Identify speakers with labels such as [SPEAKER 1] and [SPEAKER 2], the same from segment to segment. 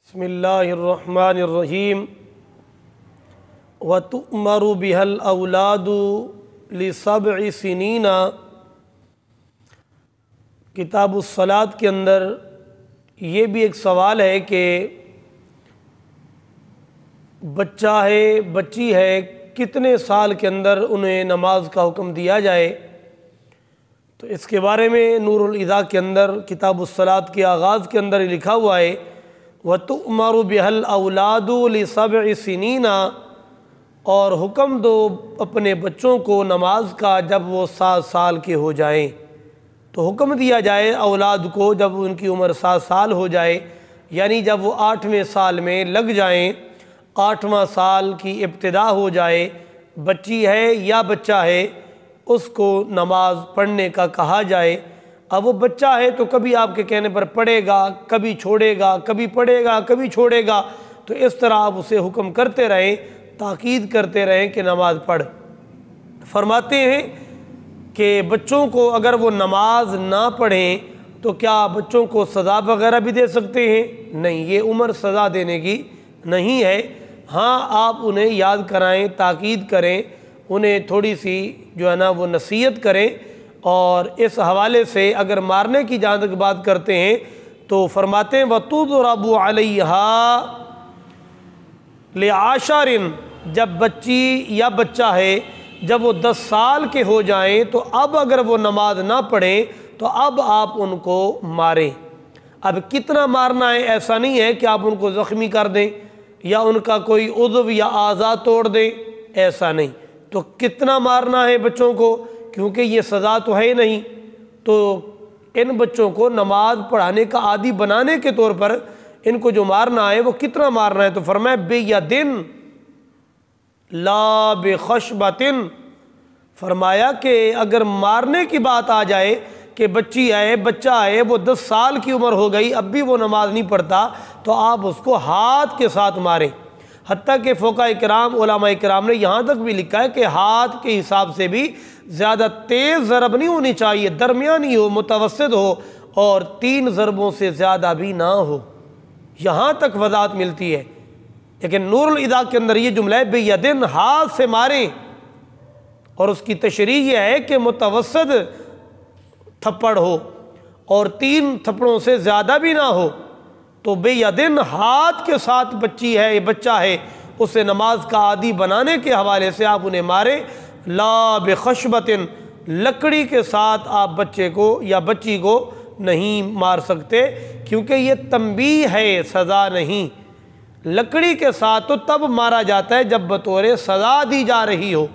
[SPEAKER 1] بسم اللہ الرحمن الرحیم وَتُؤْمَرُ بِهَا الْأَوْلَادُ لِسَبْعِ سِنِينَ کتاب الصلاۃ کے اندر یہ بھی ایک سوال ہے کہ بچہ ہے بچی ہے کتنے سال کے اندر انہیں نماز کا حکم دیا جائے، تو اس کے بارے میں نور الہدیٰ کے اندر کتاب الصلاۃ کے آغاز کے اندر لکھا ہوا ہے وَتُؤْمَرُ بِهَا الْأَوْلَادُ لِسَبْعِ سِنِينَ، اور حکم دو اپنے بچوں کو نماز کا جب وہ 7 سال کے ہو جائیں، تو حکم دیا جائے اولاد کو جب ان کی عمر 7 سال ہو جائے، یعنی جب وہ 8ویں سال میں لگ جائیں، 8واں سال کی ابتدا ہو جائے، بچی ہے یا بچہ ہے اس کو نماز پڑھنے کا کہا جائے۔ اب وہ بچہ ہے تو کبھی آپ کے کہنے پر پڑھے گا، کبھی چھوڑے گا، کبھی پڑھے گا، کبھی چھوڑے گا، تو اس طرح آپ اسے حکم کرتے رہیں، تاکید کرتے رہیں کہ نماز پڑھ۔ فرماتے ہیں کہ بچوں کو اگر وہ نماز نہ پڑھیں تو کیا بچوں کو سزا وغیرہ بھی دے سکتے ہیں؟ نہیں، یہ عمر سزا دینے کی نہیں ہے۔ ہاں، آپ انہیں یاد کرائیں، تاکید کریں، انہیں تھوڑی سی جو ہے نا وہ نصیحت کریں، اور اس حوالے سے اگر مارنے کی جہاں تک بات کرتے ہیں تو فرماتے ہیں وَتُضْرَبُ عَلَيْهَا لِعَشَرٍ، جب بچی یا بچہ ہے جب وہ 10 سال کے ہو جائیں تو اب اگر وہ نماز نہ پڑھیں تو اب آپ ان کو ماریں۔ اب کتنا مارنا ہے ایسا نہیں ہے کہ آپ ان کو زخمی کر دیں یا ان کا کوئی عضو یا اعضاء توڑ دیں، ایسا نہیں۔ تو کتنا مارنا ہے بچوں کو، کیونکہ یہ سزا تو ہے نہیں، تو ان بچوں کو نماز پڑھانے کا عادی بنانے کے طور پر ان کو جو مارنا ہے وہ کتنا مارنا ہے، تو فرمایا بِیَدٍ لا بِخَشْبَةٍ، فرمایا کہ اگر مارنے کی بات آ جائے کہ بچی ہے بچہ ہے وہ 10 سال کی عمر ہو گئی اب بھی وہ نماز نہیں پڑھتا، تو آپ اس کو ہاتھ کے ساتھ ماریں۔ حتیٰ کہ فقہاء کرام علماء کرام نے یہاں تک بھی لکھا ہے کہ ہاتھ کے حساب سے بھی زیادہ تیز ضرب نہیں ہونی چاہیے، درمیانی ہو، متوسط ہو، اور 3 ضربوں سے زیادہ بھی نہ ہو، یہاں تک وضاحت ملتی ہے۔ لیکن نور الہدیٰ کے اندر یہ جملہ ہے بِیَدٍ، ہاتھ سے ماریں، اور اس کی تشریح یہ ہے کہ متوسط تھپڑ ہو اور 3 تھپڑوں سے زیادہ بھی نہ ہو، تو بِیَدٍ، ہاتھ کے ساتھ بچی ہے یہ بچہ ہے اسے نماز کا عادی بنانے کے حوالے سے آپ انہیں ماریں، لا بِخَشْبَةٍ، لکڑی کے ساتھ آپ بچے کو یا بچی کو نہیں مار سکتے، کیونکہ یہ تنبیہ ہے، سزا نہیں۔ لکڑی کے ساتھ تو تب مارا جاتا ہے جب بطور سزا دی جا رہی ہو۔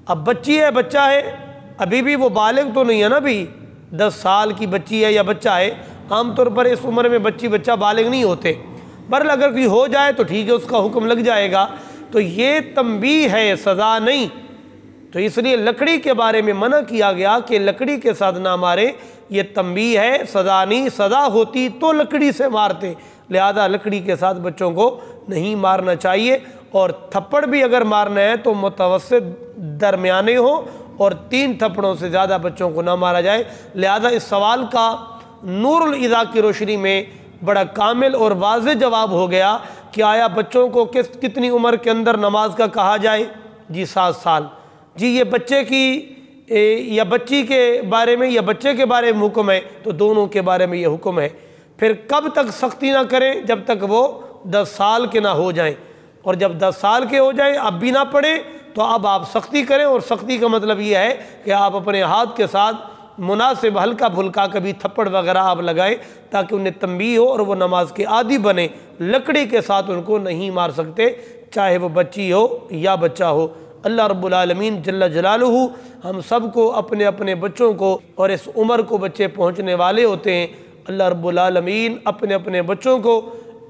[SPEAKER 1] اب بچی ہے بچہ ہے، ابھی بھی وہ بالغ تو نہیں ہے نا، بھی 10 سال کی بچی ہے یا بچہ ہے، عام طور پر اس عمر میں بچی بچہ بالغ نہیں ہوتے، بہرحال اگر کوئی ہو جائے تو ٹھیک ہے، اس کا حکم لگ جائے گا، تو یہ تنبیہ ہے، سزا نہیں۔ تو اس لیے لکڑی کے بارے میں منع کیا گیا کہ لکڑی کے ساتھ نہ مارے، یہ تنبیہ ہے، سزا نہیں۔ سزا ہوتی تو لکڑی سے مارتے، لہذا لکڑی کے ساتھ بچوں کو نہیں مارنا چاہیے، اور تھپڑ بھی اگر مارنا ہے تو متوسط درمیانے ہو اور 3 تھپڑوں سے زیادہ بچوں کو نہ مارا جائے۔ لہذا اس سوال کا نور الہدیٰ کی روشنی میں بڑا کامل اور واضح جواب ہو گیا کہ آیا بچوں کو کتنی عمر کے اندر نماز کا کہا جائے؟ جی 7 سال۔ جی یہ بچے کی یا بچی کے بارے میں یا بچے کے بارے میں حکم ہے، تو دونوں کے بارے میں یہ حکم ہے۔ پھر کب تک سختی نہ کریں؟ جب تک وہ 10 سال کے نہ ہو جائیں، اور جب 10 سال کے ہو جائیں اب بھی نہ پڑھیں تو اب آپ سختی کریں، اور سختی کا مطلب یہ ہے کہ آپ اپنے ہاتھ کے ساتھ مناسب ہلکا پھلکا کبھی تھپڑ وغیرہ آپ لگائیں تاکہ انہیں تنبیہ ہو اور وہ نماز کے عادی بنیں۔ لکڑی کے ساتھ ان کو نہیں مار سکتے، چاہے وہ بچی ہو یا بچہ ہو۔ اللہ رب العالمین جل جلالہ ہم سب کو اپنے اپنے بچوں کو، اور اس عمر کو بچے پہنچنے والے ہوتے ہیں، اللہ رب العالمین اپنے اپنے بچوں کو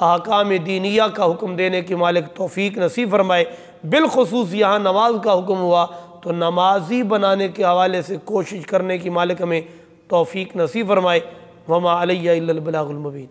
[SPEAKER 1] احکام دینیہ کا حکم دینے کی مالک توفیق نصیب فرمائے۔ بالخصوص یہاں نماز کا حکم ہوا تو نمازی بنانے کے حوالے سے کوشش کرنے کی مالک ہمیں توفیق نصیب فرمائے۔ وما علیہ الا البلاغ المبین۔